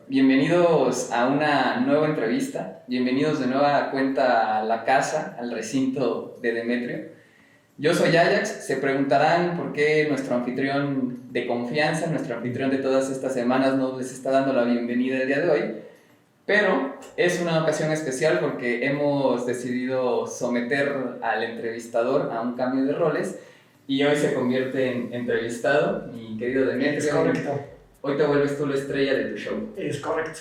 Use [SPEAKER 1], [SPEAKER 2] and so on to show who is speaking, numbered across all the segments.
[SPEAKER 1] Bienvenidos a una nueva entrevista, bienvenidos de nueva cuenta a la casa, al recinto de Demetrio. Yo soy Ajax, se preguntarán por qué nuestro anfitrión de confianza, nuestro anfitrión de todas estas semanas no les está dando la bienvenida el día de hoy, pero es una ocasión especial porque hemos decidido someter al entrevistador a un cambio de roles y hoy se convierte en entrevistado, mi querido Demetrio.
[SPEAKER 2] Es correcto.
[SPEAKER 1] Hoy te vuelves tú la estrella de tu show.
[SPEAKER 2] Es correcto.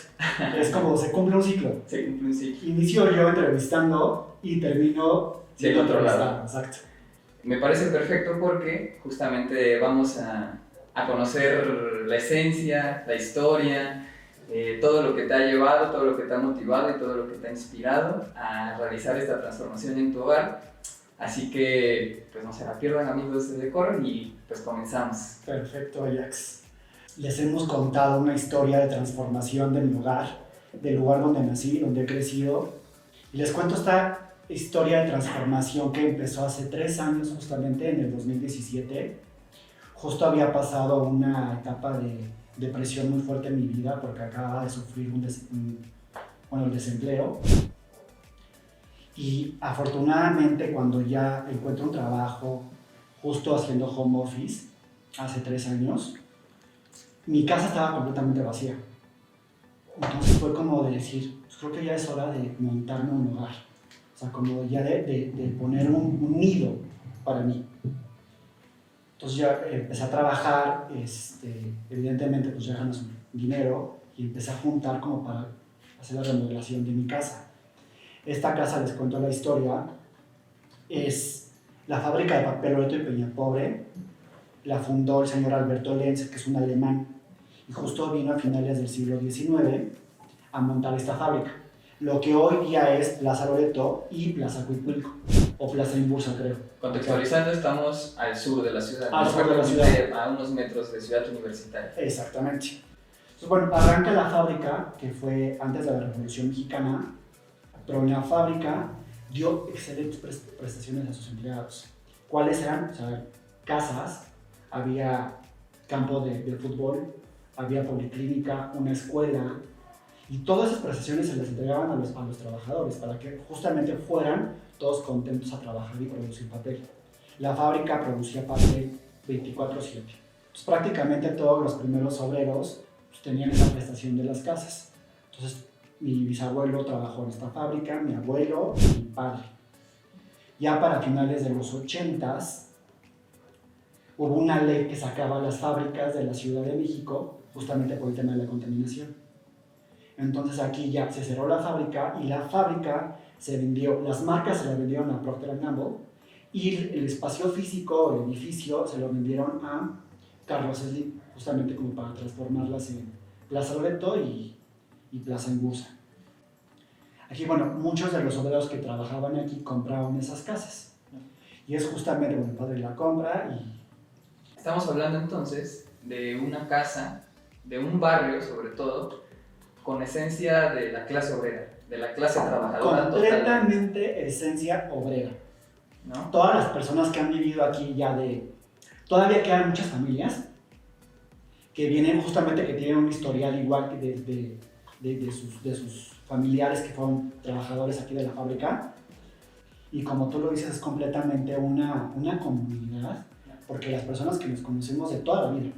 [SPEAKER 2] Es como se cumple un ciclo.
[SPEAKER 1] Se cumple un ciclo.
[SPEAKER 2] Inicio yo entrevistando y termino
[SPEAKER 1] del otro lado.
[SPEAKER 2] Exacto.
[SPEAKER 1] Me parece perfecto porque justamente vamos a conocer la esencia, la historia, todo lo que te ha llevado, todo lo que te ha motivado y todo lo que te ha inspirado a realizar esta transformación en tu hogar. Así que, pues no se la pierdan, amigos de Decor, y pues comenzamos.
[SPEAKER 2] Perfecto, Ajax. Les hemos contado una historia de transformación de mi hogar, del lugar donde nací, donde he crecido. Y les cuento esta historia de transformación que empezó hace 3 años, justamente en el 2017. Justo había pasado una etapa de depresión muy fuerte en mi vida porque acababa de sufrir el desempleo. Y afortunadamente, cuando ya encuentro un trabajo, justo haciendo home office, hace 3 años, mi casa estaba completamente vacía. Entonces fue como de decir, pues creo que ya es hora de montarme un hogar. O sea, como ya de poner un nido para mí. Entonces ya empecé a trabajar, evidentemente pues ya ganas un dinero y empecé a juntar como para hacer la remodelación de mi casa. Esta casa, les cuento la historia, es la fábrica de papel Loreto y Peñapobre. La fundó el señor Alberto Lenz, que es un alemán, y justo vino a finales del siglo XIX a montar esta fábrica. Lo que hoy día es Plaza Loreto y Plaza Cuicuilco, o Plaza Imbursa, creo.
[SPEAKER 1] Contextualizando, estamos al sur de la ciudad.
[SPEAKER 2] Al sur de la ciudad.
[SPEAKER 1] A unos metros de Ciudad Universitaria.
[SPEAKER 2] Exactamente. Entonces, bueno, arranca la fábrica, que fue antes de la Revolución Mexicana, pero en la fábrica dio excelentes prestaciones a sus empleados. ¿Cuáles eran? O sea, casas, había campo de fútbol, había policlínica, una escuela, y todas esas prestaciones se les entregaban a los trabajadores para que justamente fueran todos contentos a trabajar y producir papel. La fábrica producía papel 24/7. Entonces, prácticamente todos los primeros obreros pues, tenían esa prestación de las casas. Entonces, mi bisabuelo trabajó en esta fábrica, mi abuelo y mi padre. Ya para finales de los 80s, hubo una ley que sacaba las fábricas de la Ciudad de México justamente por el tema de la contaminación. Entonces aquí ya se cerró la fábrica y la fábrica se vendió, las marcas se las vendieron a Procter & Gamble y el espacio físico, el edificio, se lo vendieron a Carlos Slim, justamente como para transformarlas en Plaza Loreto y Plaza Imbursa. Aquí, bueno, muchos de los obreros que trabajaban aquí compraban esas casas. Y es justamente cuando el padre la compra y...
[SPEAKER 1] Estamos hablando entonces de una casa, de un barrio sobre todo, con esencia de la clase obrera, de la clase trabajadora.
[SPEAKER 2] Completamente esencia obrera, ¿no? Todas las personas que han vivido aquí todavía quedan muchas familias que vienen justamente, que tienen un historial igual que de sus familiares que fueron trabajadores aquí de la fábrica. Y como tú lo dices, es completamente una comunidad, porque las personas que nos conocemos de toda la vida.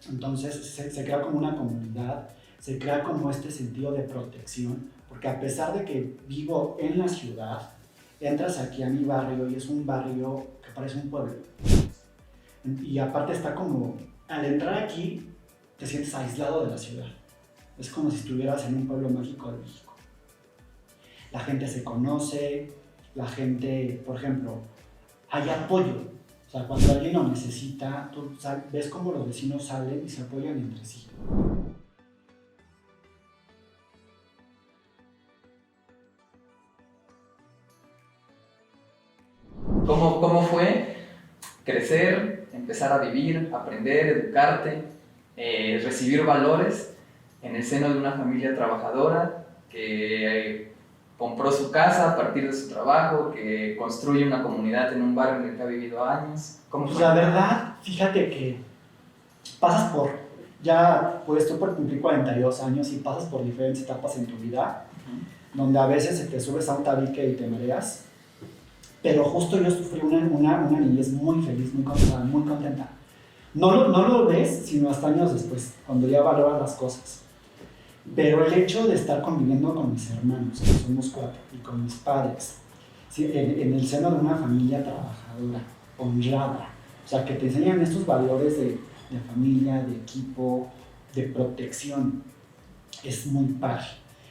[SPEAKER 2] Entonces se crea como una comunidad, se crea como este sentido de protección, porque a pesar de que vivo en la ciudad, entras aquí a mi barrio y es un barrio que parece un pueblo. Y aparte está como, al entrar aquí, te sientes aislado de la ciudad. Es como si estuvieras en un pueblo mágico de México. La gente se conoce, la gente, por ejemplo, hay apoyo. O sea, cuando alguien lo necesita, tú ves cómo los vecinos salen y se apoyan entre sí.
[SPEAKER 1] ¿Cómo fue crecer, empezar a vivir, aprender, educarte, recibir valores en el seno de una familia trabajadora que compró su casa a partir de su trabajo, que construye una comunidad en un barrio en el que ha vivido años? ¿Cómo fue?
[SPEAKER 2] Pues la verdad, fíjate que pasas por Ya, pues tú por cumplir 42 años y pasas por diferentes etapas en tu vida, donde a veces se te subes a un tabique y te mareas, pero justo yo sufrí una niñez muy feliz, muy contenta. No lo ves sino hasta años después, cuando ya valoras las cosas. Pero el hecho de estar conviviendo con mis hermanos, que somos 4, y con mis padres, ¿sí? En el seno de una familia trabajadora, honrada, o sea, que te enseñan estos valores de familia, de equipo, de protección, es muy padre.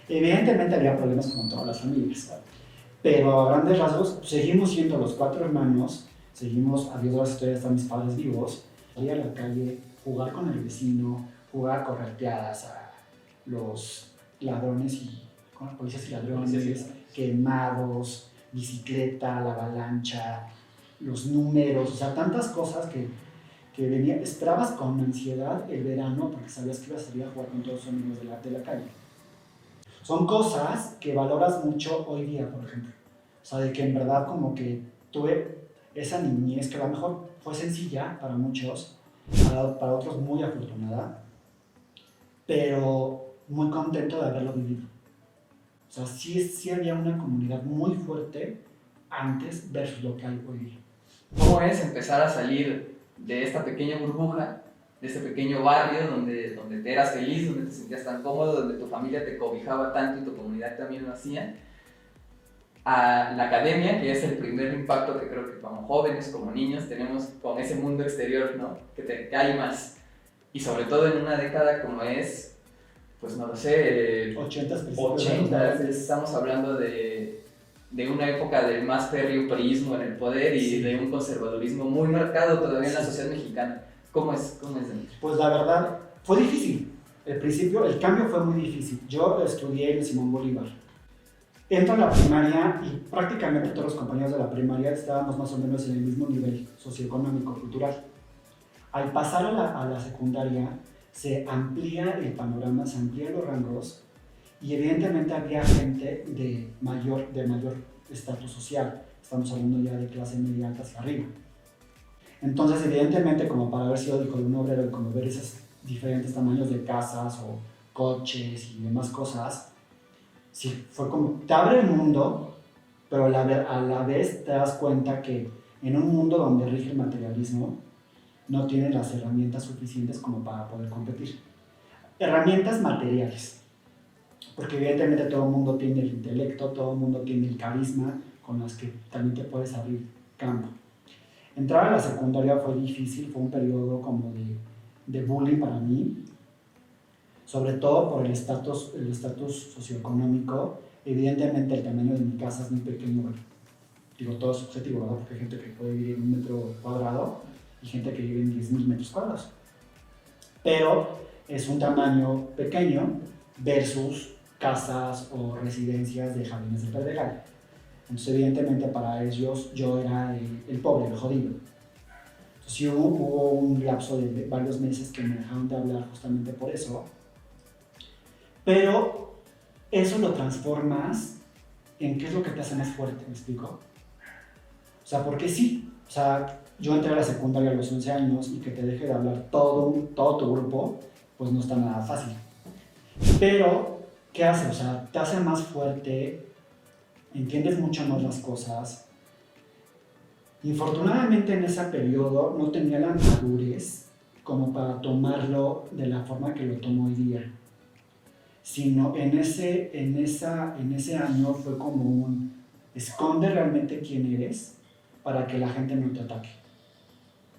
[SPEAKER 2] Evidentemente había problemas como todas las familias, ¿verdad? Pero a grandes rasgos seguimos siendo los 4 hermanos, seguimos, a Dios gracias, todavía están mis padres vivos, salir a la calle, jugar con el vecino, jugar a correteadas a los ladrones y con los policías y ladrones, quemados, bicicleta, la avalancha, los números, o sea, tantas cosas que venía, esperabas con ansiedad el verano porque sabías que ibas a salir a jugar con todos los amigos de la calle. Son cosas que valoras mucho hoy día, por ejemplo. O sea, de que en verdad como que tuve esa niñez que a lo mejor fue sencilla para muchos, para otros muy afortunada, pero muy contento de haberlo vivido. O sea, sí había una comunidad muy fuerte antes versus lo que hay hoy día.
[SPEAKER 1] ¿Cómo es empezar a salir de esta pequeña burbuja, de este pequeño barrio donde te eras feliz, donde te sentías tan cómodo, donde tu familia te cobijaba tanto y tu comunidad también lo hacía, a la academia, que es el primer impacto que creo que como jóvenes, como niños, tenemos con ese mundo exterior, ¿no? Que hay más. Y sobre todo en una década como es, pues no lo sé,
[SPEAKER 2] 80,
[SPEAKER 1] estamos hablando de una época del más férreo priismo en el poder y sí, de un conservadurismo muy marcado todavía en la sociedad mexicana. ¿Cómo es Demetrio?
[SPEAKER 2] Pues la verdad, fue difícil. El principio, el cambio fue muy difícil. Yo estudié en Simón Bolívar. Entro a la primaria y prácticamente todos los compañeros de la primaria estábamos más o menos en el mismo nivel socioeconómico, cultural. Al pasar a la secundaria, se amplía el panorama, se amplían los rangos y evidentemente había gente de mayor estatus social. Estamos hablando ya de clase media alta hacia arriba. Entonces, evidentemente, como para haber sido hijo de un obrero y como ver esos diferentes tamaños de casas o coches y demás cosas, sí, fue como, te abre el mundo, pero a la vez te das cuenta que en un mundo donde rige el materialismo, no tienen las herramientas suficientes como para poder competir. Herramientas materiales, porque evidentemente todo el mundo tiene el intelecto, todo el mundo tiene el carisma con los que también te puedes abrir campo. Entrar a la secundaria fue difícil, fue un periodo como de bullying para mí, sobre todo por el estatus socioeconómico. Evidentemente el tamaño de mi casa es muy pequeño, digo todo es subjetivo, ¿verdad? Porque hay gente que puede vivir en 1 metro cuadrado y gente que vive en 10,000 metros cuadrados. Pero es un tamaño pequeño versus casas o residencias de Jardines del Pedregal. Entonces, evidentemente, para ellos yo era el pobre, el jodido. Entonces, sí hubo un lapso de varios meses que me dejaron de hablar justamente por eso. Pero eso lo transformas en qué es lo que te hace más fuerte, ¿me explico? O sea, porque sí, o sea, yo entré a la secundaria a los 11 años y que te deje de hablar todo tu grupo, pues no está nada fácil. Pero, ¿qué hace? O sea, te hace más fuerte, entiendes mucho más las cosas. Infortunadamente en ese periodo no tenía la madurez como para tomarlo de la forma que lo tomo hoy día. Sino en ese año fue como un esconde realmente quién eres para que la gente no te ataque.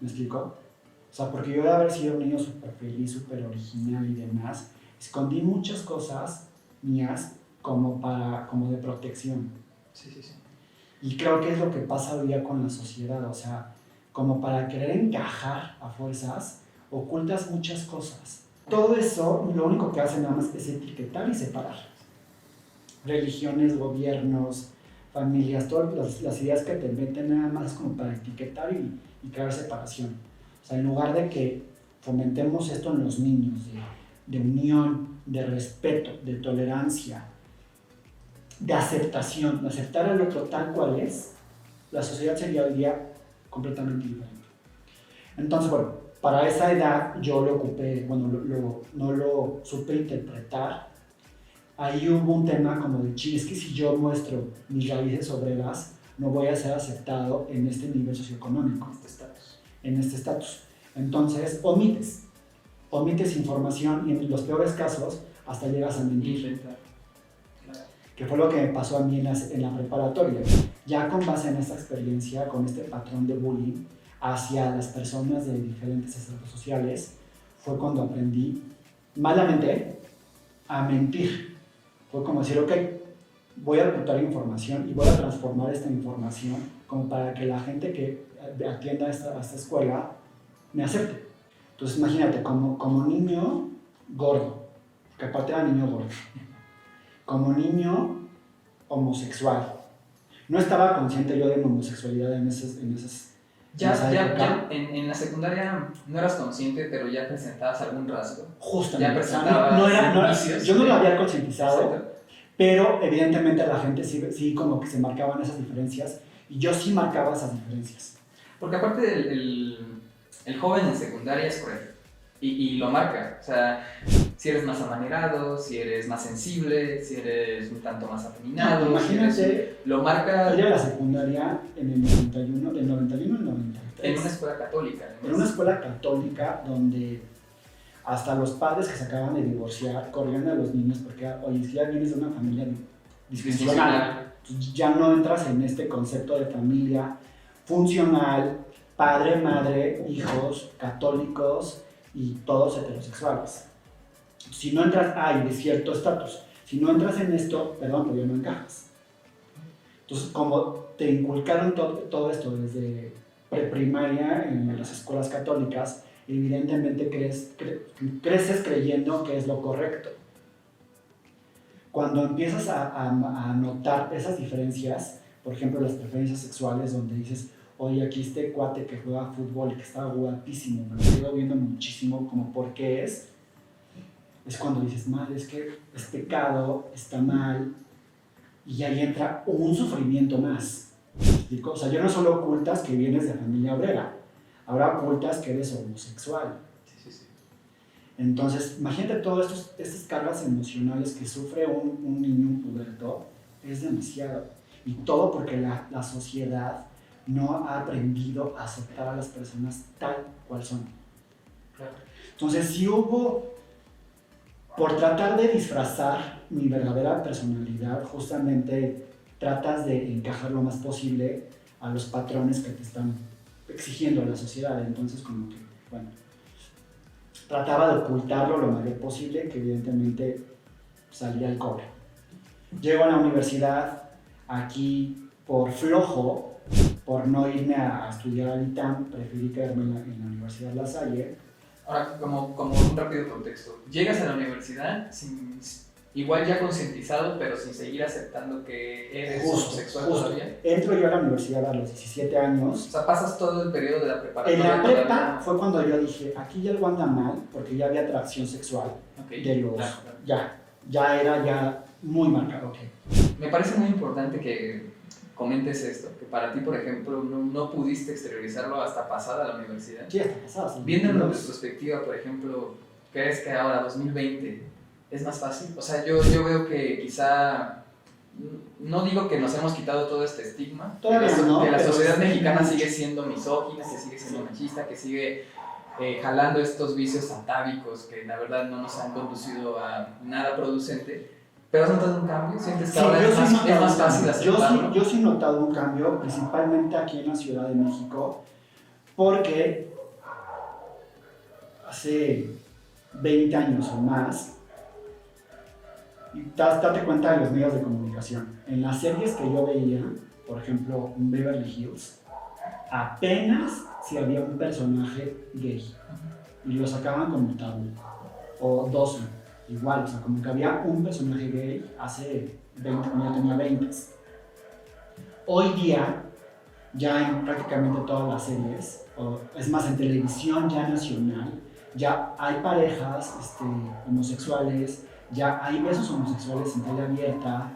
[SPEAKER 2] ¿Me explico? O sea, porque yo de haber sido un niño súper feliz, súper original y demás, escondí muchas cosas mías como de protección.
[SPEAKER 1] Sí.
[SPEAKER 2] Y creo que es lo que pasa hoy día con la sociedad, o sea, como para querer encajar a fuerzas, ocultas muchas cosas. Todo eso, lo único que hace nada más es etiquetar y separar. Religiones, gobiernos, familias, todas las ideas que te meten nada más como para etiquetar y crear separación. O sea, en lugar de que fomentemos esto en los niños, de unión, de respeto, de tolerancia, de aceptación, de aceptar al otro tal cual es, la sociedad sería hoy día completamente diferente. Entonces, bueno, para esa edad yo lo ocupé, bueno, no lo supe interpretar. Ahí hubo un tema como de, es que si yo muestro mis raíces obreras, no voy a ser aceptado en este nivel socioeconómico, en este estatus. Entonces, omites información y en los peores casos hasta llegas a mentir. Que fue lo que me pasó a mí en la preparatoria. Ya con base en esta experiencia, con este patrón de bullying hacia las personas de diferentes estratos sociales, fue cuando aprendí malamente a mentir. Fue como decir, ok, voy a ocultar información y voy a transformar esta información como para que la gente que atienda a esta escuela me acepte. Entonces imagínate, como niño gordo, que aparte era niño gordo, como niño homosexual. No estaba consciente yo de mi homosexualidad en esa época.
[SPEAKER 1] En la secundaria no eras consciente, pero ya presentabas algún rasgo.
[SPEAKER 2] Justamente.
[SPEAKER 1] Ya presentabas
[SPEAKER 2] yo no lo había concientizado,
[SPEAKER 1] exacto.
[SPEAKER 2] pero evidentemente la gente sí como que se marcaban esas diferencias y yo sí marcaba esas diferencias.
[SPEAKER 1] Porque aparte el joven en secundaria es cruel y lo marca. O sea, si eres más amanerado, si eres más sensible, si eres un tanto más afeminado.
[SPEAKER 2] Imagínate,
[SPEAKER 1] lo marca.
[SPEAKER 2] Ella la secundaria en el 91, del 91 al 93.
[SPEAKER 1] En una escuela católica.
[SPEAKER 2] En una escuela católica donde hasta los padres que se acaban de divorciar corrían a los niños porque, oye, si ya vienes de una familia disfuncional, ya no entras en este concepto de familia funcional, padre, madre, hijos, católicos y todos heterosexuales. Si no entras, de cierto estatus. Si no entras en esto, perdón, pero ya no encajas. Entonces, como te inculcaron todo esto desde preprimaria en las escuelas católicas, evidentemente creces creyendo que es lo correcto. Cuando empiezas a notar esas diferencias, por ejemplo, las preferencias sexuales, donde dices, oye, aquí este cuate que juega fútbol y que está guapísimo, me lo quedo viendo muchísimo, como por qué es cuando dices, madre, es que es pecado, está mal, y ahí entra un sufrimiento más. ¿Explico? O sea, ya no solo ocultas que vienes de familia obrera, ahora ocultas que eres homosexual.
[SPEAKER 1] Sí.
[SPEAKER 2] Entonces, imagínate todas estas cargas emocionales que sufre un niño, un puberto, es demasiado. Y todo porque la sociedad no ha aprendido a aceptar a las personas tal cual son.
[SPEAKER 1] Claro.
[SPEAKER 2] Entonces, si hubo, por tratar de disfrazar mi verdadera personalidad, justamente tratas de encajar lo más posible a los patrones que te están exigiendo la sociedad. Entonces, como que, bueno, trataba de ocultarlo lo mayor posible, que evidentemente salía el cobre. Llego a la universidad, aquí por flojo, por no irme a estudiar al ITAM, preferí quedarme en la Universidad La Salle.
[SPEAKER 1] Ahora, como un rápido contexto, llegas a la universidad igual ya concientizado, pero sin seguir aceptando que eres homosexual todavía.
[SPEAKER 2] Entro yo a la universidad a los 17 años.
[SPEAKER 1] O sea, pasas todo el periodo de la preparatoria.
[SPEAKER 2] En la prepa fue cuando yo dije, aquí algo anda mal, porque ya había atracción sexual.
[SPEAKER 1] Okay.
[SPEAKER 2] De los...
[SPEAKER 1] Claro.
[SPEAKER 2] Ya era muy marcado. Okay.
[SPEAKER 1] Me parece muy importante que comentes esto, que para ti, por ejemplo, no pudiste exteriorizarlo hasta pasada la universidad.
[SPEAKER 2] Sí, hasta pasada. Sí.
[SPEAKER 1] Viendo en retrospectiva, por ejemplo, ¿crees que ahora, 2020, es más fácil? O sea, yo veo que quizá, no digo que nos hemos quitado todo este estigma, que la sociedad mexicana sigue siendo misógina, que sigue siendo machista, que sigue jalando estos vicios atávicos que la verdad no nos han conducido a nada producente. ¿Pero has notado un cambio? ¿Sientes que ahora es más fácil aceptarlo?
[SPEAKER 2] Yo sí he notado un cambio, principalmente aquí en la Ciudad de México, porque hace 20 años o más, y date cuenta de los medios de comunicación. En las series que yo veía, por ejemplo, en Beverly Hills, apenas si había un personaje gay, y lo sacaban como tabú, o 12. Igual, o sea, como que había un personaje gay hace 20, cuando yo tenía 20. Hoy día, ya en prácticamente todas las series, o es más, en televisión ya nacional, ya hay parejas homosexuales, ya hay besos homosexuales en tele abierta,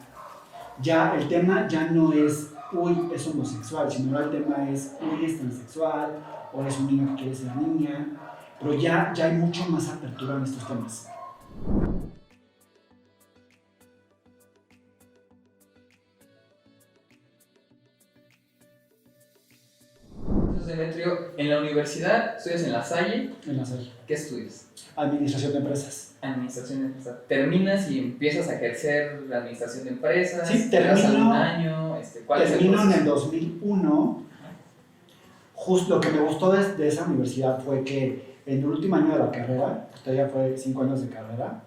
[SPEAKER 2] ya el tema ya no es, uy, es homosexual, sino ahora el tema es, uy, es transexual, o es un niño que quiere ser niña. pero ya hay mucho más apertura en estos temas.
[SPEAKER 1] Entonces, Demetrio, en la universidad estudias en La Salle.
[SPEAKER 2] En la SAI.
[SPEAKER 1] ¿Qué estudias?
[SPEAKER 2] Administración de empresas.
[SPEAKER 1] Administración de empresas. ¿Terminas y empiezas a ejercer la administración de empresas?
[SPEAKER 2] Sí,
[SPEAKER 1] ¿Te das
[SPEAKER 2] termino.
[SPEAKER 1] algún año? ¿Cuál es el
[SPEAKER 2] Termino en
[SPEAKER 1] proceso?
[SPEAKER 2] el 2001. Justo lo que me gustó de esa universidad fue que en el último año de la carrera, todavía fue 5 años de carrera,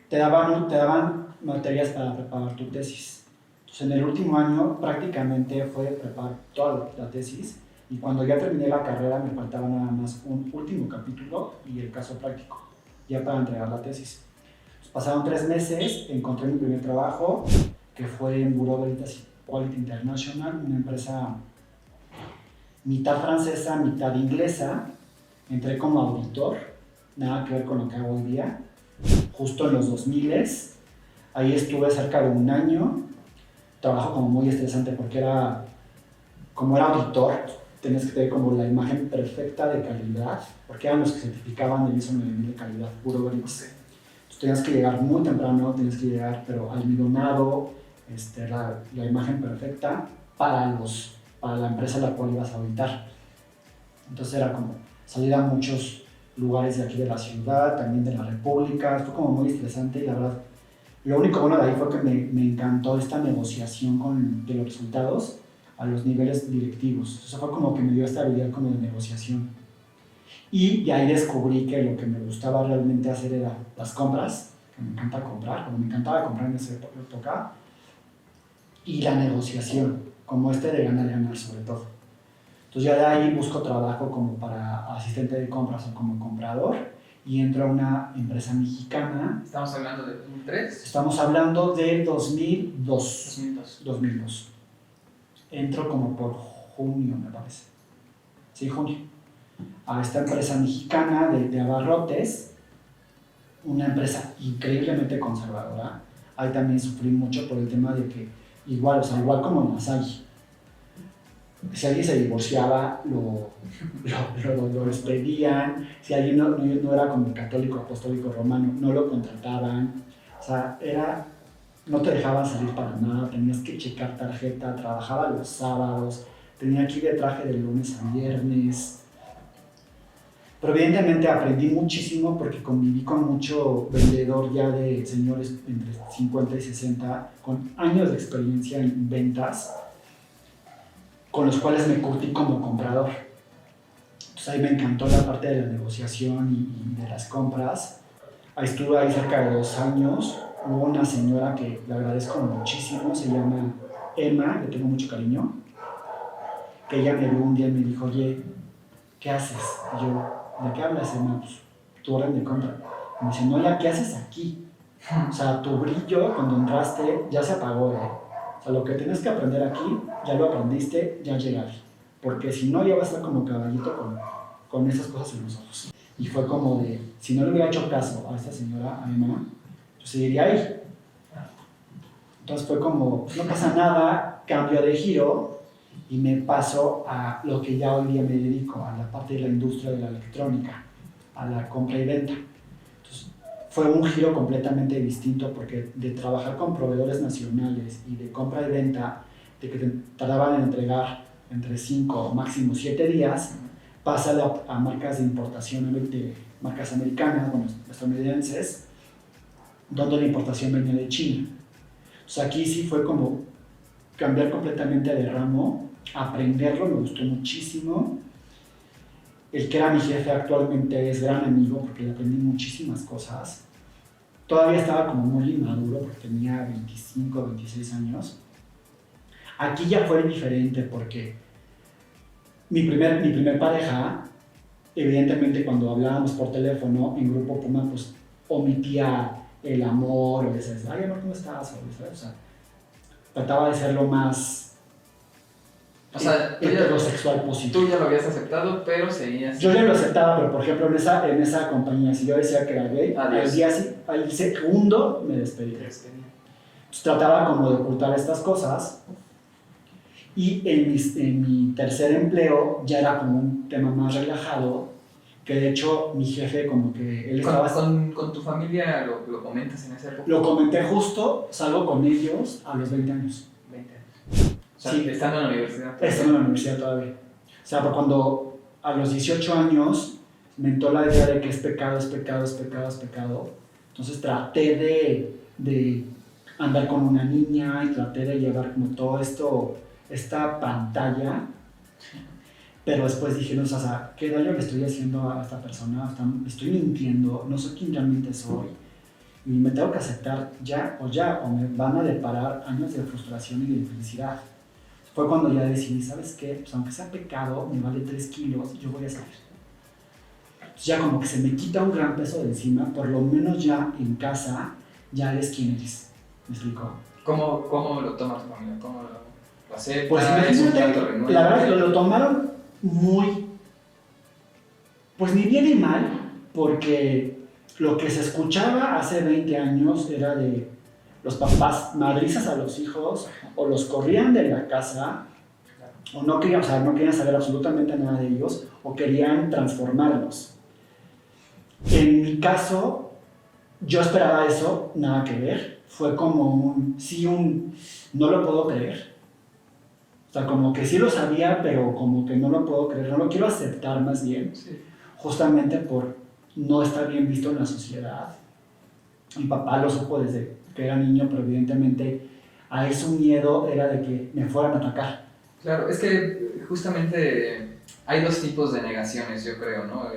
[SPEAKER 2] te daban materias para preparar tu tesis. Entonces, en el último año prácticamente fue preparar toda la tesis, y cuando ya terminé la carrera me faltaba nada más un último capítulo y el caso práctico, ya para entregar la tesis. Entonces, pasaron 3 meses, encontré mi primer trabajo, que fue en Bureau Veritas Quality International, una empresa mitad francesa, mitad inglesa. Entré como auditor, nada que ver con lo que hago hoy día, justo en los 2000. Ahí estuve cerca de un año. Trabajo como muy estresante porque como era auditor, tenías que tener como la imagen perfecta de calidad, porque eran los que certificaban el ISO 9000 de calidad, puro Veritas. Entonces tenías que llegar muy temprano, tenías que llegar pero almidonado, la imagen perfecta para la empresa a la cual ibas a auditar. Entonces era como salir a muchos lugares de aquí de la ciudad, también de la República. Fue como muy estresante, y la verdad, lo único bueno de ahí fue que me encantó esta negociación de los resultados a los niveles directivos. Eso fue como que me dio esta habilidad como de negociación. Y de ahí descubrí que lo que me gustaba realmente hacer era las compras, que me encanta comprar, como me encantaba comprar en esa época, y la negociación, como de ganar sobre todo. Entonces ya de ahí busco trabajo como para asistente de compras o como comprador, y entro a una empresa mexicana.
[SPEAKER 1] ¿Estamos hablando de 2003?
[SPEAKER 2] Estamos hablando del 2002.
[SPEAKER 1] 2002.
[SPEAKER 2] 2002. Entro como por junio, me parece. Sí, junio. A esta empresa mexicana de abarrotes, una empresa increíblemente conservadora. Ahí también sufrí mucho por el tema de que, igual como en Masai, si alguien se divorciaba, lo despedían. Si alguien no era como católico apostólico romano, no lo contrataban. O sea, no te dejaban salir para nada, tenías que checar tarjeta, trabajaba los sábados, tenía que ir de traje de lunes a viernes. Pero evidentemente aprendí muchísimo porque conviví con mucho vendedor ya de señores entre 50 y 60, con años de experiencia en ventas, con los cuales me curtí como comprador. Entonces ahí me encantó la parte de la negociación y de las compras. Ahí estuve ahí cerca de 2 años. Hubo una señora que le agradezco muchísimo, se llama Emma, le tengo mucho cariño, que ella me vio un día y me dijo: oye, ¿qué haces? Y yo: ¿de qué hablas, Emma? Pues tu orden de compra. Y me dice: no, ya, ¿qué haces aquí? O sea, tu brillo cuando entraste ya se apagó, O sea, lo que tienes que aprender aquí, ya lo aprendiste, ya llegaste. Porque si no, ya vas a estar como caballito con esas cosas en los ojos. Y fue como de, si no le hubiera hecho caso a esta señora, a Emma, yo seguiría ahí. Entonces fue como, no pasa nada, cambio de giro y me paso a lo que ya hoy día me dedico, a la parte de la industria de la electrónica, a la compra y venta. Entonces, fue un giro completamente distinto, porque de trabajar con proveedores nacionales y de compra y venta, de que te tardaban en entregar entre 5 o máximo 7 días, pasa a marcas de importación, de marcas americanas, bueno, estadounidenses, donde la importación venía de China. Entonces aquí sí fue como cambiar completamente de ramo, aprenderlo, me gustó muchísimo. El que era mi jefe actualmente es gran amigo porque le aprendí muchísimas cosas. Todavía estaba como muy inmaduro porque tenía 25, 26 años. Aquí ya fue diferente porque mi primer pareja, evidentemente cuando hablábamos por teléfono en Grupo Puma, pues omitía el amor, o decías: ay, amor, ¿cómo estás? O sea, trataba de ser lo más heterosexual posible.
[SPEAKER 1] Tú ya lo habías aceptado, pero seguías...
[SPEAKER 2] Yo ya lo aceptaba, pero por ejemplo en esa compañía, si yo decía que era gay, al segundo me despedía. Entonces trataba como de ocultar estas cosas. Y en mi tercer empleo ya era como un tema más relajado, que de hecho mi jefe como que él estaba...
[SPEAKER 1] ¿Con tu familia lo comentas en esa época?
[SPEAKER 2] Lo comenté justo, salgo con ellos a los 20 años.
[SPEAKER 1] 20 años. O sea,
[SPEAKER 2] Sí.
[SPEAKER 1] estando en la universidad.
[SPEAKER 2] Estando en la universidad todavía. O sea, pero cuando a los 18 años me entró la idea de que es pecado, es pecado, es pecado, es pecado. Entonces traté de andar con una niña y traté de llevar como todo esto, esta pantalla. Pero después dije, no, o sea, ¿qué daño le estoy haciendo a esta persona? Estoy mintiendo, no sé quién realmente soy. Y me tengo que aceptar ya, o me van a deparar años de frustración y de infelicidad. Fue cuando ya decidí, ¿sabes qué? Pues aunque sea pecado, me vale 3 kilos, yo voy a salir. Entonces ya como que se me quita un gran peso de encima, por lo menos ya en casa, ya eres quien eres. ¿Me explico?
[SPEAKER 1] ¿Cómo lo tomas tu familia? ¿Cómo lo aceptas?
[SPEAKER 2] Pues
[SPEAKER 1] ¿Es un
[SPEAKER 2] imagínate,
[SPEAKER 1] trato renuente?
[SPEAKER 2] la verdad es que lo tomaron muy, pues ni bien ni mal, porque lo que se escuchaba hace 20 años era de los papás madrizas a los hijos, o los corrían de la casa, o no querían, o sea, no querían saber absolutamente nada de ellos, o querían transformarlos. En mi caso, yo esperaba eso, nada que ver. Fue como no lo puedo creer. O sea, como que sí lo sabía, pero como que no lo puedo creer, no lo quiero aceptar más bien,
[SPEAKER 1] Sí.
[SPEAKER 2] justamente por no estar bien visto en la sociedad. Mi papá lo supo desde que era niño, pero evidentemente a él su miedo era de que me fueran a atacar.
[SPEAKER 1] Claro, es que justamente hay dos tipos de negaciones, yo creo, ¿no?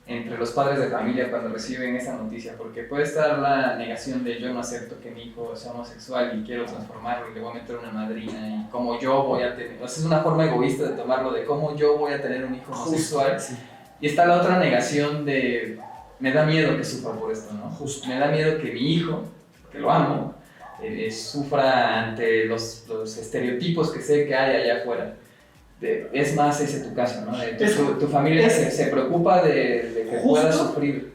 [SPEAKER 1] Entre los padres de familia cuando reciben esa noticia, porque puede estar la negación de yo no acepto que mi hijo sea homosexual y quiero transformarlo y le voy a meter una madrina y cómo yo voy a tener, o sea, es una forma egoísta de tomarlo, de cómo yo voy a tener un hijo homosexual.
[SPEAKER 2] Justo, sí.
[SPEAKER 1] Y está la otra negación de me da miedo que sufra por esto, ¿no?
[SPEAKER 2] Justo.
[SPEAKER 1] Me da miedo que mi hijo, que lo amo, sufra ante los estereotipos que sé que hay allá afuera. Es más ese tu caso, ¿no? Tu familia se preocupa de que pueda sufrir.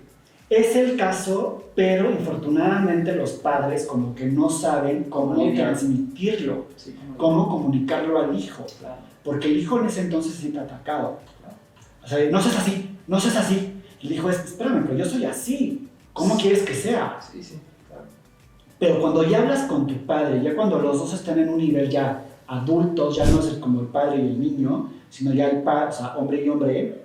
[SPEAKER 2] Es el caso, pero infortunadamente los padres como que no saben cómo transmitirlo,
[SPEAKER 1] Sí,
[SPEAKER 2] cómo comunicarlo al hijo.
[SPEAKER 1] Claro.
[SPEAKER 2] Porque el hijo en ese entonces se siente atacado.
[SPEAKER 1] Claro.
[SPEAKER 2] O sea, no seas así, no seas así. Y el hijo es, espérame, pero yo soy así. ¿Cómo quieres que sea?
[SPEAKER 1] Sí, sí, claro.
[SPEAKER 2] Pero cuando ya hablas con tu padre, ya cuando los dos están en un nivel ya adultos, ya no es como el padre y el niño, sino ya el padre, o sea, hombre y hombre,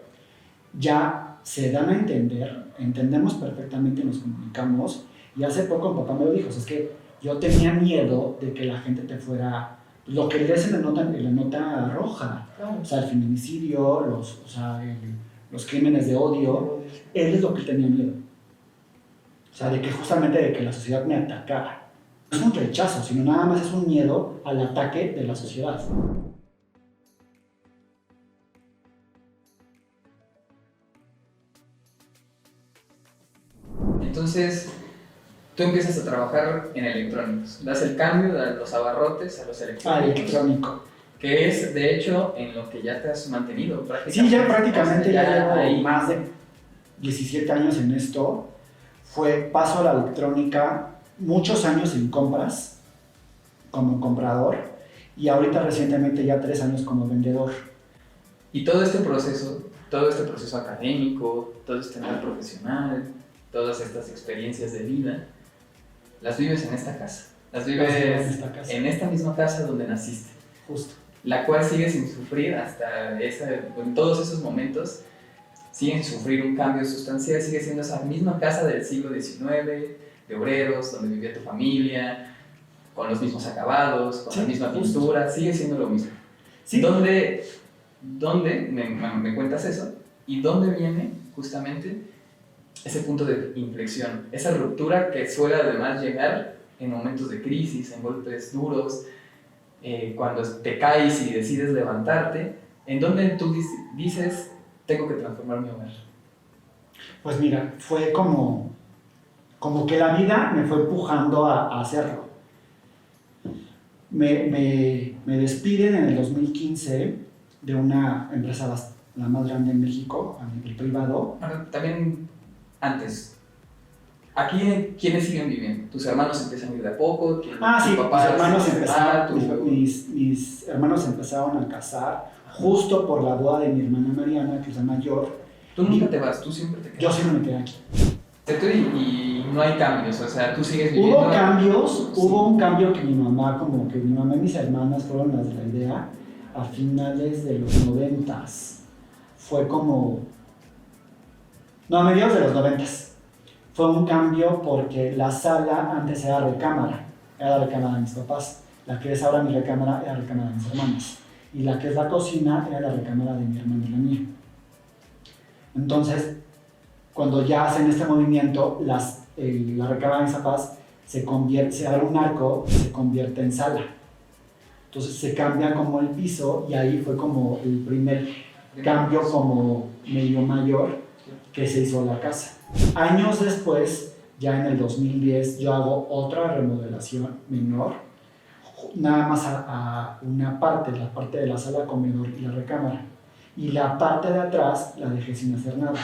[SPEAKER 2] ya se dan a entender, entendemos perfectamente, nos comunicamos. Y hace poco mi papá me lo dijo, o sea, es que yo tenía miedo de que la gente te fuera, lo que lees en la nota roja,
[SPEAKER 1] Claro.
[SPEAKER 2] o sea, el feminicidio, los crímenes de odio, él es lo que tenía miedo. O sea, de que justamente de que la sociedad me atacara. No es un rechazo, sino nada más es un miedo al ataque de la sociedad.
[SPEAKER 1] Entonces, tú empiezas a trabajar en electrónicos. Das el cambio de los abarrotes a los electrónicos.
[SPEAKER 2] Electrónico.
[SPEAKER 1] Que es, de hecho, en lo que ya te has mantenido prácticamente.
[SPEAKER 2] Sí, ya prácticamente ya llevo
[SPEAKER 1] ahí.
[SPEAKER 2] más de 17 años en esto. Fue paso a la electrónica, muchos años en compras, como comprador, y ahorita recientemente ya 3 años como vendedor.
[SPEAKER 1] Y todo este proceso académico, todo este nivel profesional, todas estas experiencias de vida, las vives en esta casa. Las vives en esta misma casa donde naciste.
[SPEAKER 2] Justo.
[SPEAKER 1] La cual sigue sin sufrir en todos esos momentos, siguen sin sufrir un cambio sustancial, sigue siendo esa misma casa del siglo XIX, de obreros, donde vivía tu familia, con los mismos acabados, con la misma pintura, sigue siendo lo mismo.
[SPEAKER 2] Sí.
[SPEAKER 1] ¿Dónde me cuentas eso? ¿Y dónde viene justamente ese punto de inflexión? Esa ruptura que suele además llegar en momentos de crisis, en golpes duros, cuando te caes y decides levantarte, en donde tú dices, tengo que transformar mi hogar.
[SPEAKER 2] Pues mira, fue como que la vida me fue empujando a hacerlo. Me despiden en el 2015 de una empresa la más grande en México, a nivel privado.
[SPEAKER 1] Bueno, también antes, ¿aquí quiénes siguen viviendo? ¿Tus hermanos empiezan a ir de a poco?
[SPEAKER 2] Sí, mis hermanos empezaron a casar justo por la boda de mi hermana Mariana, que es la mayor,
[SPEAKER 1] Tú nunca te vas, tú siempre te quedas.
[SPEAKER 2] Yo siempre me quedé aquí.
[SPEAKER 1] Y no hay cambios, o sea, tú sigues viviendo.
[SPEAKER 2] Hubo cambios,
[SPEAKER 1] Sí.
[SPEAKER 2] hubo un cambio que mi mamá y mis hermanas fueron las de la idea a finales de los 90s. Fue como... No, a mediados de los 90s. Fue un cambio porque la sala antes era la recámara de mis papás. La que es ahora mi recámara era la recámara de mis hermanos. Y la que es la cocina era la recámara de mi hermano y la mía. Entonces, cuando ya hacen este movimiento, la recámara de mis papás se abre un arco y se convierte en sala. Entonces se cambia como el piso y ahí fue como el primer cambio como medio mayor que se hizo a la casa. Años después, ya en el 2010, yo hago otra remodelación menor, nada más a una parte, la parte de la sala comedor y la recámara. Y la parte de atrás la dejé sin hacer nada.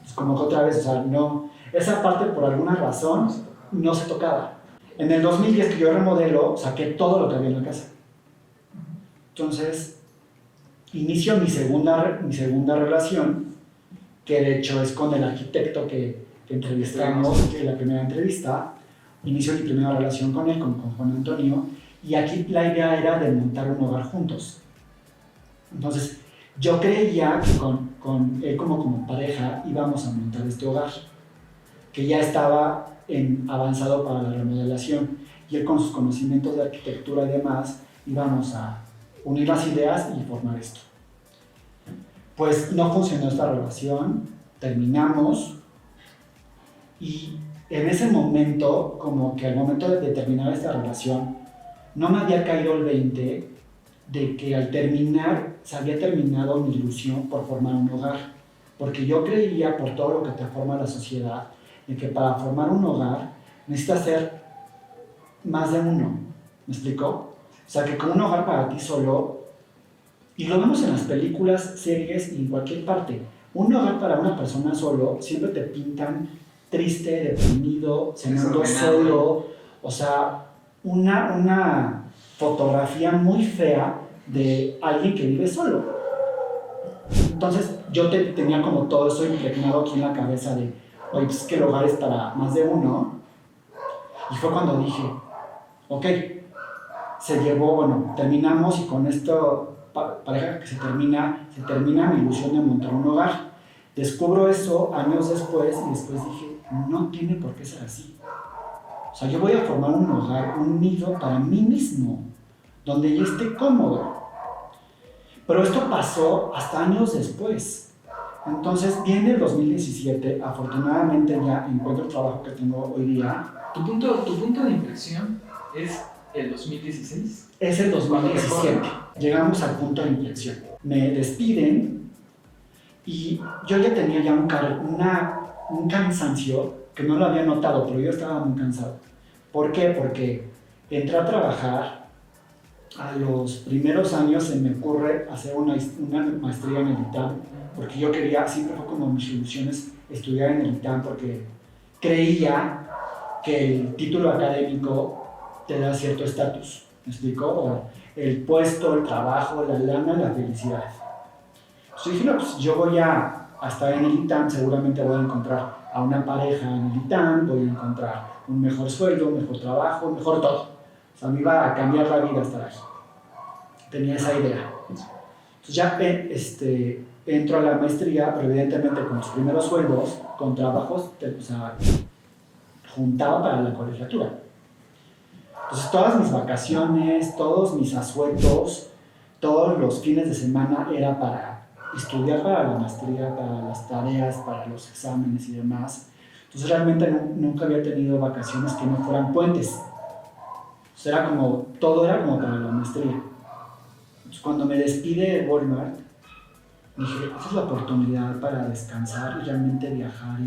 [SPEAKER 2] Es como que otra vez, o sea, no, esa parte por alguna razón no se tocaba. En el 2010 que yo remodelo, saqué todo lo que había en la casa. Entonces, inicio mi segunda relación, que de hecho es con el arquitecto que entrevistamos en la primera entrevista. Inicio mi primera relación con él, con Juan Antonio, y aquí la idea era de montar un hogar juntos. Entonces, yo creía que con él como pareja íbamos a montar este hogar, que ya estaba avanzado para la remodelación, y él con sus conocimientos de arquitectura y demás íbamos a unir las ideas y formar esto. Pues no funcionó esta relación, terminamos, y en ese momento, como que al momento de terminar esta relación, no me había caído el 20 de que al terminar se había terminado mi ilusión por formar un hogar, porque yo creía, por todo lo que te forma la sociedad, de que para formar un hogar necesitas ser más de uno. ¿Me explicó? O sea, que con un hogar para ti solo, y lo vemos en las películas, series y en cualquier parte, un hogar para una persona solo siempre te pintan triste, deprimido, cenando solo, o sea, una fotografía muy fea de alguien que vive solo. Entonces yo tenía como todo eso impregnado aquí en la cabeza de, oye, pues que el hogar es para más de uno. Y fue cuando dije, ok, terminamos, y con esto, pareja que se termina mi ilusión de montar un hogar. Descubro eso años después, y después dije, no tiene por qué ser así. O sea, yo voy a formar un hogar, un nido para mí mismo, donde yo esté cómodo. Pero esto pasó hasta años después. Entonces viene el 2017, afortunadamente ya encuentro el trabajo que tengo hoy día.
[SPEAKER 1] ¿Tu punto de inflexión es el 2016?
[SPEAKER 2] Es el 2017. Llegamos al punto de inflexión. Me despiden y yo ya tenía un cansancio que no lo había notado, pero yo estaba muy cansado. ¿Por qué? Porque entré a trabajar. A los primeros años se me ocurre hacer una maestría en el ITAM, porque yo quería, siempre fue como mis ilusiones, estudiar en el ITAM, porque creía que el título académico te da cierto estatus, ¿me explico? O el puesto, el trabajo, la lana, la felicidad. Entonces dije, no, pues yo voy a estar en el ITAM, seguramente voy a encontrar a una pareja en el ITAM, voy a encontrar un mejor sueldo, un mejor trabajo, mejor todo. O sea, me iba a cambiar la vida estar ahí. Tenía esa idea. Entonces ya entro a la maestría, pero evidentemente con los primeros sueldos, con trabajos, o sea, juntaba para la colegiatura. Entonces todas mis vacaciones, todos mis asuetos, todos los fines de semana era para estudiar para la maestría, para las tareas, para los exámenes y demás. Entonces realmente nunca había tenido vacaciones que no fueran puentes. Era como, todo era como para la maestría. Entonces, cuando me despide Walmart, dije, esta es la oportunidad para descansar y realmente viajar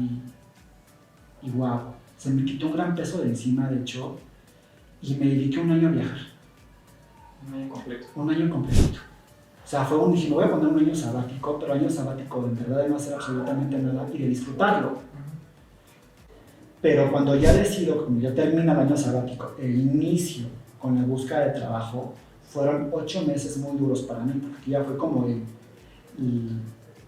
[SPEAKER 2] y wow, se me quitó un gran peso de encima, de hecho, y me dediqué un año a viajar.
[SPEAKER 1] Un año completo.
[SPEAKER 2] Un año completo. O sea, dije, me voy a poner un año sabático, pero año sabático en verdad de no hacer absolutamente nada y de disfrutarlo. Pero cuando ya termina el año sabático, el inicio con la búsqueda de trabajo, fueron 8 meses muy duros para mí, porque ya fue como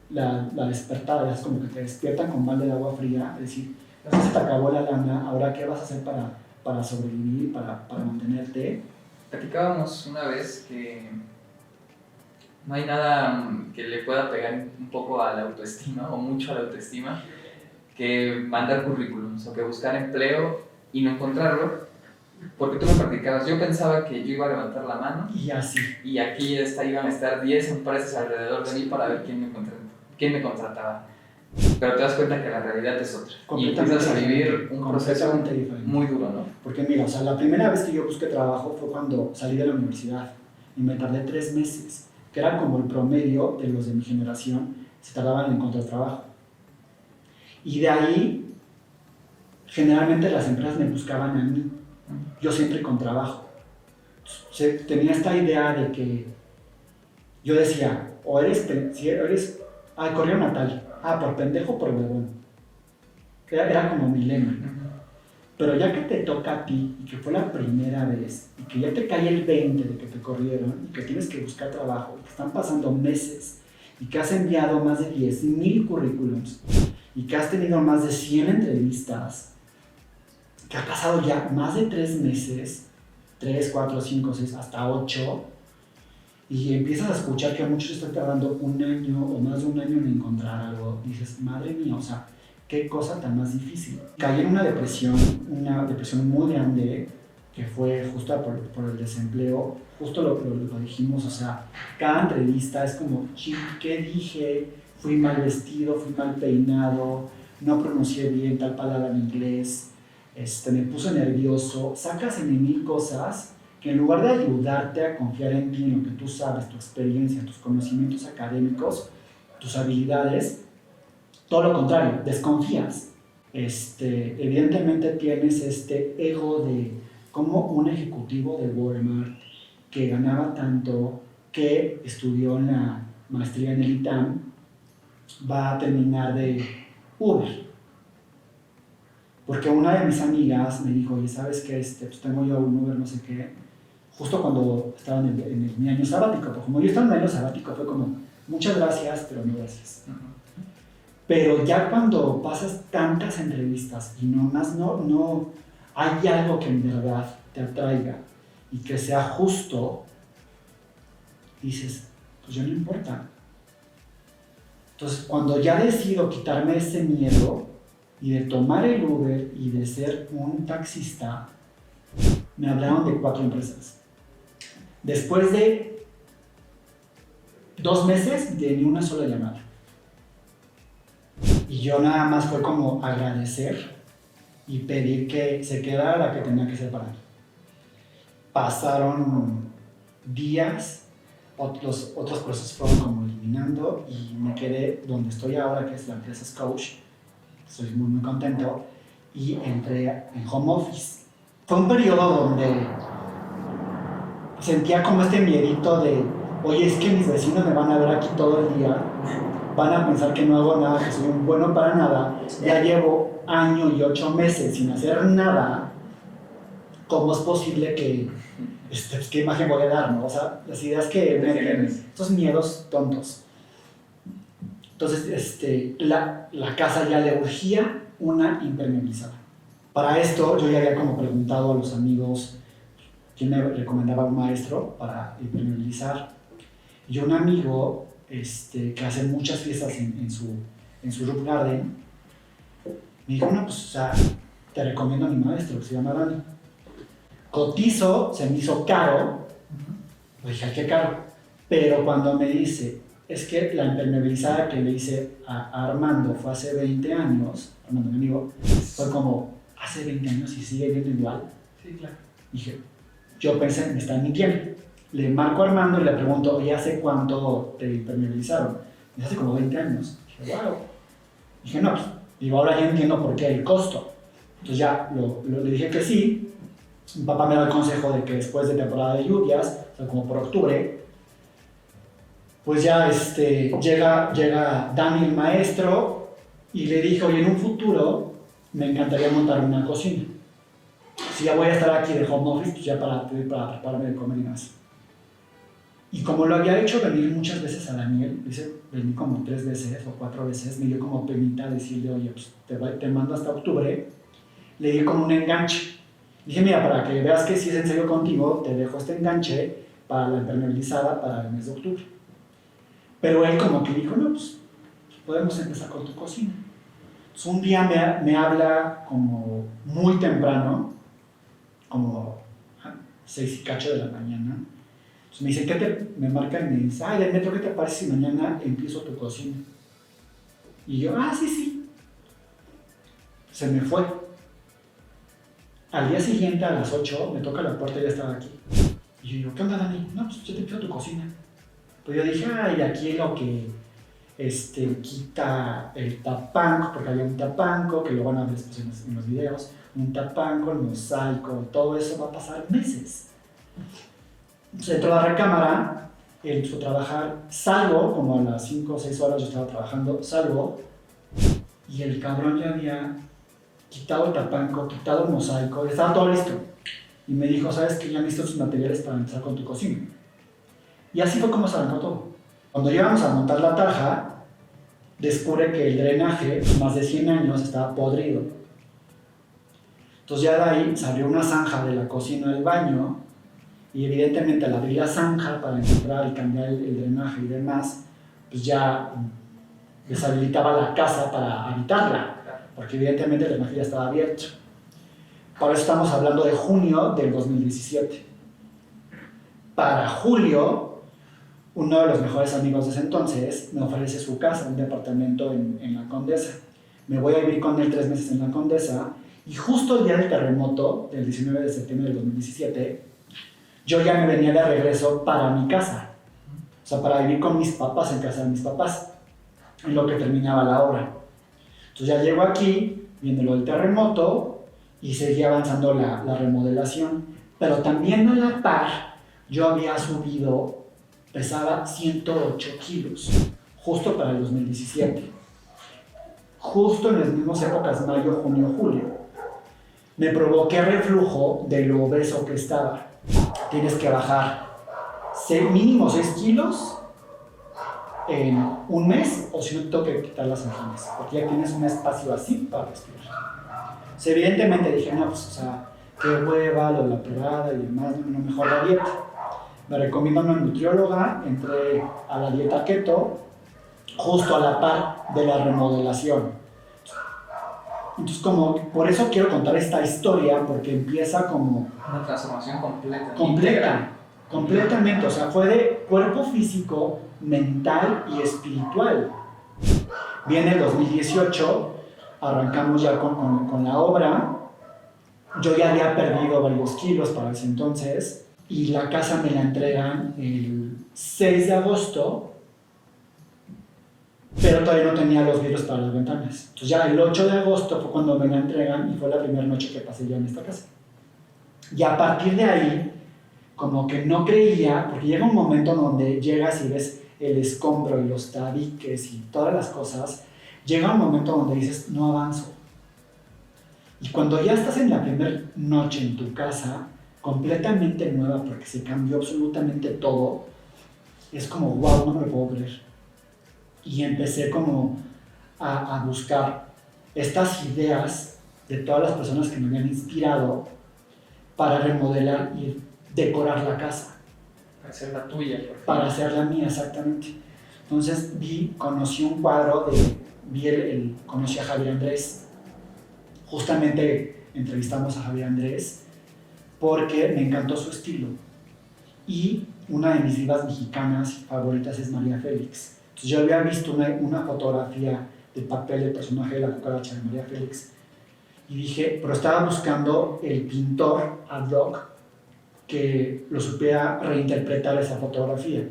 [SPEAKER 2] la despertada, es como que te despiertan con balde de agua fría, es decir, ya se te acabó la lana, ahora qué vas a hacer para sobrevivir, para mantenerte.
[SPEAKER 1] Platicábamos una vez que no hay nada que le pueda pegar un poco a la autoestima o mucho a la autoestima que mandar currículums o que buscar empleo y no encontrarlo, porque tú me platicabas, yo pensaba que yo iba a levantar la mano
[SPEAKER 2] Y así.
[SPEAKER 1] y aquí iban a estar 10 empresas alrededor de mí para ver quién me contrataba. Pero te das cuenta que la realidad es otra. Y empiezas a vivir un proceso muy duro, ¿no?
[SPEAKER 2] Porque mira, o sea, la primera vez que yo busqué trabajo fue cuando salí de la universidad y me tardé 3 meses, que era como el promedio de los de mi generación, se tardaban en encontrar trabajo. Y de ahí, generalmente las empresas me buscaban a mí, yo siempre con trabajo. Tenía esta idea de que yo decía, corrieron a tal, por pendejo o por huevón. Era como mi lema. Pero ya que te toca a ti, y que fue la primera vez, y que ya te cae el 20 de que te corrieron, y que tienes que buscar trabajo, y que están pasando meses, y que has enviado más de 10,000 currículums, y que has tenido más de 100 entrevistas, que ha pasado ya más de 3 meses, 3, 4, 5, 6, hasta 8, y empiezas a escuchar que a muchos están tardando 1 año o más de 1 año en encontrar algo, y dices, madre mía, o sea, qué cosa tan más difícil. Caí en una depresión muy grande, que fue justo por el desempleo, justo lo dijimos, o sea, cada entrevista es como, ¿qué dije? Fui mal vestido, fui mal peinado, no pronuncié bien tal palabra en inglés, me puse nervioso, sacas en 1000 cosas que en lugar de ayudarte a confiar en ti, en lo que tú sabes, tu experiencia, tus conocimientos académicos, tus habilidades, todo lo contrario, desconfías. Evidentemente tienes este ego de como un ejecutivo de Walmart que ganaba tanto, que estudió en la maestría en el ITAM, va a terminar de Uber. Porque una de mis amigas me dijo, oye, ¿sabes qué? Pues tengo yo un Uber, no sé qué, justo cuando estaba en mi año sabático. Porque como yo estaba en mi año sabático, fue como, muchas gracias, pero no gracias. Pero ya cuando pasas tantas entrevistas y nomás no hay algo que en verdad te atraiga y que sea justo, dices, pues ya no importa. Entonces, cuando ya decido quitarme ese miedo y de tomar el Uber y de ser un taxista, me hablaron de 4 empresas. Después de 2 meses de ni una sola llamada. Y yo nada más fue como agradecer y pedir que se quedara la que tenía que ser para mí. Pasaron días, otros procesos fueron como eliminando y me quedé donde estoy ahora, que es la empresa Coach. Estoy muy, muy contento y entré en home office. Fue un periodo donde sentía como este miedito de, oye, es que mis vecinos me van a ver aquí todo el día, van a pensar que no hago nada, que soy un bueno para nada, ya llevo 1 año y 8 meses sin hacer nada, ¿cómo es posible que, qué imagen voy a dar, no? O sea, las ideas que me tienen, estos miedos tontos. Entonces, la casa ya le urgía una impermeabilizada. Para esto, yo ya había como preguntado a los amigos quién me recomendaba un maestro para impermeabilizar. Y un amigo que hace muchas fiestas en su roof garden, me dijo, no, pues, o sea, te recomiendo a mi maestro, que se llama Dani. Cotizo, se me hizo caro, dije, qué caro. Pero cuando me dice, es que la impermeabilizada que le hice a Armando fue hace 20 años, Armando, mi amigo, fue como, hace 20 años y sigue viendo igual.
[SPEAKER 1] Sí, claro.
[SPEAKER 2] Dije, yo pensé, me están mintiendo. Le marco a Armando y le pregunto, oye, ¿hace cuánto te impermeabilizaron? Y hace como 20 años. Dije, wow. Dije, no, pues, digo, ahora ya entiendo por qué el costo. Entonces ya le dije que sí. Mi papá me da el consejo de que después de temporada de lluvias, o sea, como por octubre, pues ya llega Dani, el maestro, y le dije, oye, en un futuro me encantaría montar una cocina. Si ya voy a estar aquí de home office, pues ya para prepararme de comer y más. Y como lo había hecho venir muchas veces a Daniel, vení como 3 veces o 4 veces, me dio como penita decirle, oye, pues te mando hasta octubre, le di como un enganche. Dije, mira, para que veas que si es en serio contigo, te dejo este enganche para la impermeabilizada para el mes de octubre. Pero él como que dijo, no, pues podemos empezar con tu cocina. Entonces un día me habla como muy temprano, como 6 y cacho de la mañana. Entonces me dice, me marca y me dice, ay, Demetrio, ¿qué te parece si mañana empiezo tu cocina? Y yo, sí, sí. Se me fue. Al día siguiente, a las 8, me toca la puerta y ya estaba aquí. Y yo digo, ¿qué onda, Dani? No, pues yo te pido tu cocina. Pues yo dije, aquí lo que quita el tapanco, porque había un tapanco, que lo van a ver después en los videos, un tapanco, el mosaico, todo eso va a pasar meses. Entonces entro a la recámara, empiezo a trabajar, salgo, como a las 5 o 6 horas yo estaba trabajando, salgo, y el cabrón ya había quitado el tapanco, quitado el mosaico, estaba todo listo. Y me dijo, ¿sabes qué? Ya necesito tus materiales para empezar con tu cocina. Y así fue como se arrancó todo. Cuando llegamos a montar la tarja, descubre que el drenaje, más de 100 años, estaba podrido. Entonces ya de ahí salió una zanja de la cocina al baño, y evidentemente al abrir la zanja para encontrar y cambiar el drenaje y demás, pues ya deshabilitaba la casa para habitarla, porque evidentemente el drenaje ya estaba abierto. Por eso estamos hablando de junio del 2017. Para julio, uno de los mejores amigos de ese entonces me ofrece su casa, un departamento en la Condesa. Me voy a vivir con él 3 meses en la Condesa, y justo el día del terremoto, del 19 de septiembre del 2017, yo ya me venía de regreso para mi casa. O sea, para vivir con mis papás, en casa de mis papás, en lo que terminaba la obra. Entonces ya llego aquí, viene lo del terremoto, y seguía avanzando la remodelación. Pero también a la par, yo había subido, pesaba 108 kilos, justo para el 2017. Justo en las mismas épocas, mayo, junio, julio. Me provoqué reflujo de lo obeso que estaba. Tienes que bajar mínimo 6 kilos en un mes, o si no te tengo que quitar las anginas, porque ya tienes un espacio así para respirar. O sea, evidentemente dije, no, pues, o sea, qué hueva, lo de la pegada y demás, no, mejor la dieta. Me recomienda una nutrióloga, entré a la dieta keto, justo a la par de la remodelación. Entonces, como, por eso quiero contar esta historia, porque empieza como...
[SPEAKER 1] Una transformación completa.
[SPEAKER 2] Completamente, o sea, fue de cuerpo físico, mental y espiritual. Viene el 2018, arrancamos ya con la obra. Yo ya había perdido varios kilos para ese entonces, y la casa me la entregan el 6 de agosto, pero todavía no tenía los vidrios para las ventanas. Entonces ya el 8 de agosto fue cuando me la entregan, y fue la primera noche que pasé ya en esta casa. Y a partir de ahí, como que no creía, porque llega un momento donde llegas y ves el escombro y los tabiques y todas las cosas, llega un momento donde dices, no avanzo. Y cuando ya estás en la primera noche en tu casa, completamente nueva, porque se cambió absolutamente todo, es como, wow, no me lo puedo creer. Y empecé como a buscar estas ideas de todas las personas que me habían inspirado para remodelar y decorar la casa.
[SPEAKER 1] Para hacer la tuya.
[SPEAKER 2] Para hacer la mía, exactamente. Entonces conocí un cuadro, conocí a Javier Andrés. Justamente entrevistamos a Javier Andrés porque me encantó su estilo. Y una de mis divas mexicanas favoritas es María Félix. Entonces yo había visto una fotografía del papel del personaje de la cucaracha de María Félix, y dije, pero estaba buscando el pintor ad hoc que lo supiera reinterpretar esa fotografía.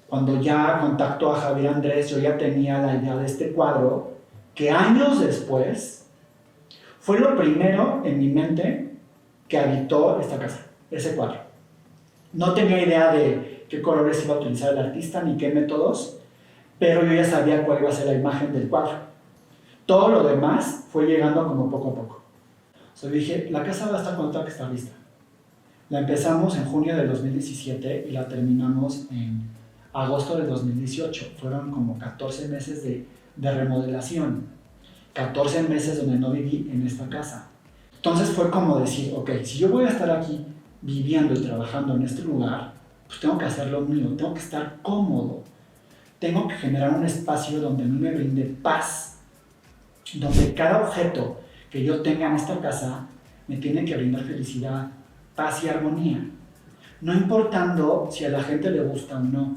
[SPEAKER 2] Cuando ya contactó a Javier Andrés, yo ya tenía la idea de este cuadro, que años después fue lo primero en mi mente que habitó esta casa, ese cuadro. No tenía idea de qué colores iba a utilizar el artista ni qué métodos, pero yo ya sabía cuál iba a ser la imagen del cuadro. Todo lo demás fue llegando como poco a poco. O sea, dije, la casa va a estar cuando tenga que estar lista. La empezamos en junio del 2017 y la terminamos en agosto del 2018. Fueron como 14 meses de remodelación, 14 meses donde no viví en esta casa. Entonces fue como decir, ok, si yo voy a estar aquí viviendo y trabajando en este lugar, pues tengo que hacerlo mío, tengo que estar cómodo, tengo que generar un espacio donde a mí me brinde paz, donde cada objeto que yo tenga en esta casa me tiene que brindar felicidad, paz y armonía, no importando si a la gente le gusta o no,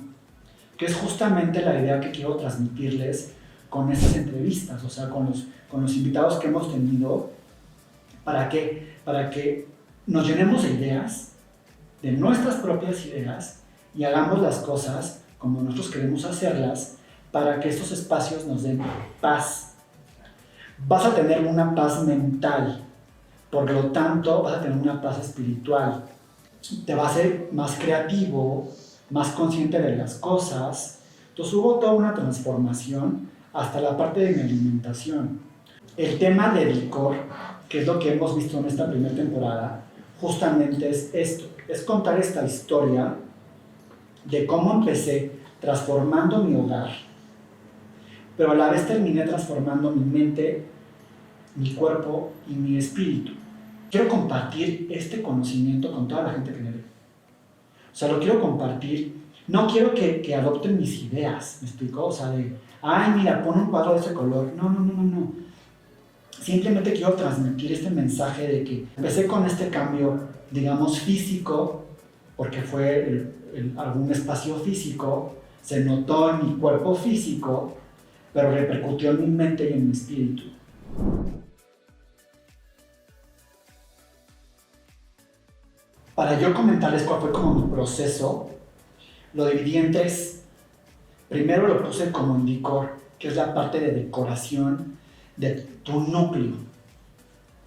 [SPEAKER 2] que es justamente la idea que quiero transmitirles con estas entrevistas, o sea, con los invitados que hemos tenido. ¿Para qué? Para que nos llenemos de ideas, de nuestras propias ideas, y hagamos las cosas como nosotros queremos hacerlas, para que estos espacios nos den paz. Vas a tener una paz mental, por lo tanto vas a tener una paz espiritual. Te va a hacer más creativo, más consciente de las cosas. Entonces hubo toda una transformación hasta la parte de mi alimentación. El tema de licor, que es lo que hemos visto en esta primera temporada, justamente es esto, es contar esta historia de cómo empecé transformando mi hogar, pero a la vez terminé transformando mi mente, mi cuerpo y mi espíritu. Quiero compartir este conocimiento con toda la gente que me ve. O sea, lo quiero compartir. No quiero que adopten mis ideas, ¿me explico? O sea, de, ay, mira, pon un cuadro de ese color. No. Simplemente quiero transmitir este mensaje de que empecé con este cambio, digamos, físico, porque fue algún espacio físico, se notó en mi cuerpo físico, pero repercutió en mi mente y en mi espíritu. Para yo comentarles cuál fue como mi proceso, lo dividí en tres. Primero lo puse como en decor, que es la parte de decoración de tu núcleo,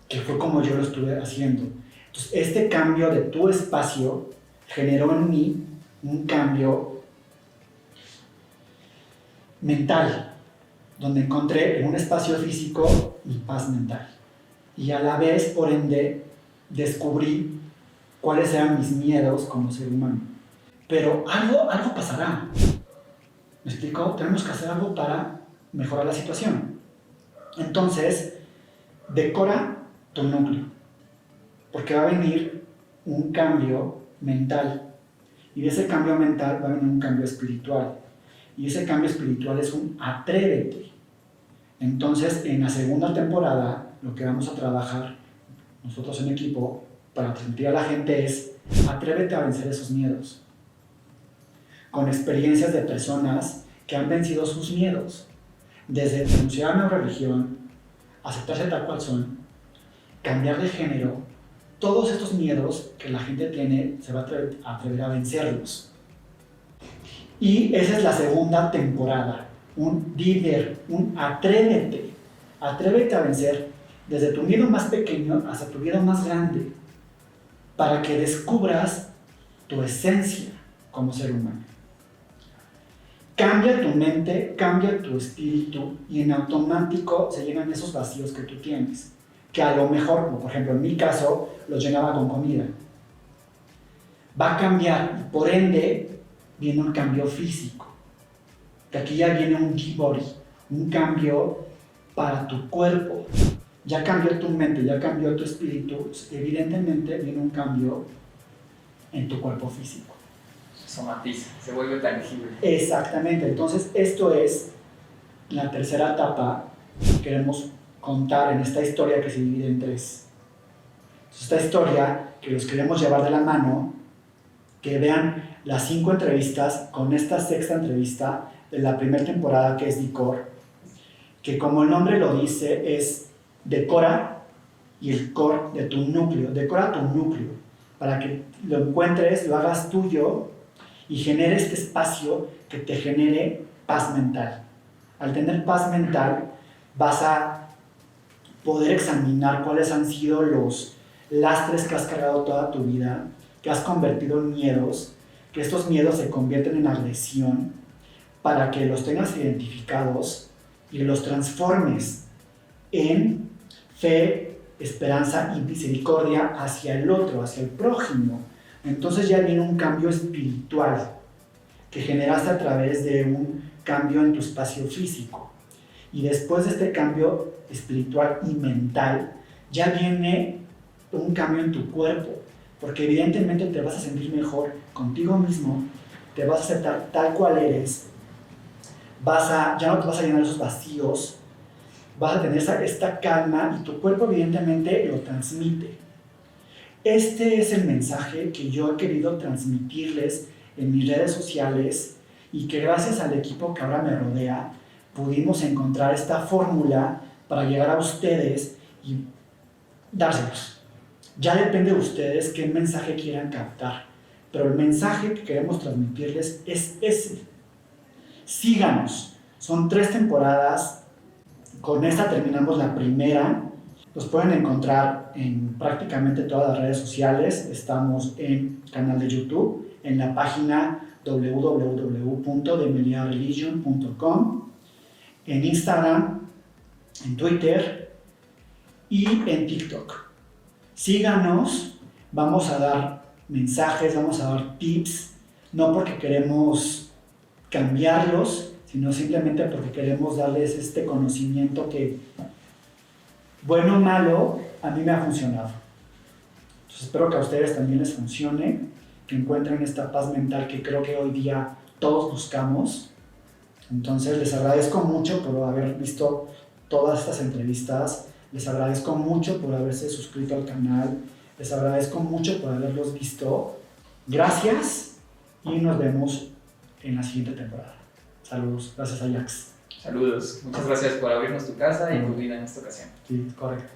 [SPEAKER 2] que fue como yo lo estuve haciendo. Entonces, este cambio de tu espacio generó en mí un cambio mental, donde encontré en un espacio físico mi paz mental. Y a la vez, por ende, descubrí cuáles eran mis miedos como ser humano. Pero algo pasará. ¿Me explico? Tenemos que hacer algo para mejorar la situación. Entonces, decora tu núcleo, porque va a venir un cambio mental, y de ese cambio mental va a venir un cambio espiritual, y ese cambio espiritual es un atrévete. Entonces, en la segunda temporada, lo que vamos a trabajar nosotros en equipo para transmitir a la gente es atrévete a vencer esos miedos, con experiencias de personas que han vencido sus miedos, desde renunciar a una religión, aceptarse tal cual son, cambiar de género, todos estos miedos que la gente tiene, se va a atrever a vencerlos. Y esa es la segunda temporada, un líder, un atrévete a vencer desde tu miedo más pequeño hasta tu miedo más grande, para que descubras tu esencia como ser humano. Cambia tu mente, cambia tu espíritu y en automático se llenan esos vacíos que tú tienes, que a lo mejor, como por ejemplo en mi caso, los llenaba con comida. Va a cambiar y por ende viene un cambio físico, que aquí ya viene un body, un cambio para tu cuerpo. Ya cambió tu mente, ya cambió tu espíritu, evidentemente viene un cambio en tu cuerpo físico.
[SPEAKER 1] Somatiza, se vuelve tangible.
[SPEAKER 2] Exactamente, entonces esto es la tercera etapa que queremos contar en esta historia que se divide en tres. Esta historia que los queremos llevar de la mano, que vean las 5 entrevistas con esta sexta entrevista de la primera temporada, que es Decor, que como el nombre lo dice es decora y el core de tu núcleo, decora tu núcleo para que lo encuentres, lo hagas tuyo y genere este espacio que te genere paz mental. Al tener paz mental vas a poder examinar cuáles han sido los lastres que has cargado toda tu vida, que has convertido en miedos, que estos miedos se convierten en agresión, para que los tengas identificados y los transformes en fe, esperanza y misericordia hacia el otro, hacia el prójimo, Entonces ya viene un cambio espiritual que generaste a través de un cambio en tu espacio físico. Y después de este cambio espiritual y mental, ya viene un cambio en tu cuerpo, porque evidentemente te vas a sentir mejor contigo mismo, te vas a aceptar tal cual eres, ya no te vas a llenar esos vacíos, vas a tener esta calma y tu cuerpo evidentemente lo transmite. Este es el mensaje que yo he querido transmitirles en mis redes sociales y que gracias al equipo que ahora me rodea pudimos encontrar esta fórmula para llegar a ustedes y dárselos. Ya depende de ustedes qué mensaje quieran captar, pero el mensaje que queremos transmitirles es ese. Síganos, son 3 temporadas, con esta terminamos la primera. Los pueden encontrar en prácticamente todas las redes sociales. Estamos en canal de YouTube, en la página www.demeliareligion.com, en Instagram, en Twitter y en TikTok. Síganos, vamos a dar mensajes, vamos a dar tips, no porque queremos cambiarlos, sino simplemente porque queremos darles este conocimiento que, bueno o malo, a mí me ha funcionado. Entonces espero que a ustedes también les funcione, que encuentren esta paz mental que creo que hoy día todos buscamos. Entonces les agradezco mucho por haber visto todas estas entrevistas, les agradezco mucho por haberse suscrito al canal, les agradezco mucho por haberlos visto. Gracias y nos vemos en la siguiente temporada. Saludos, gracias Ajax.
[SPEAKER 1] Saludos, muchas gracias por abrirnos tu casa y tu vida en esta ocasión.
[SPEAKER 2] Sí, correcto.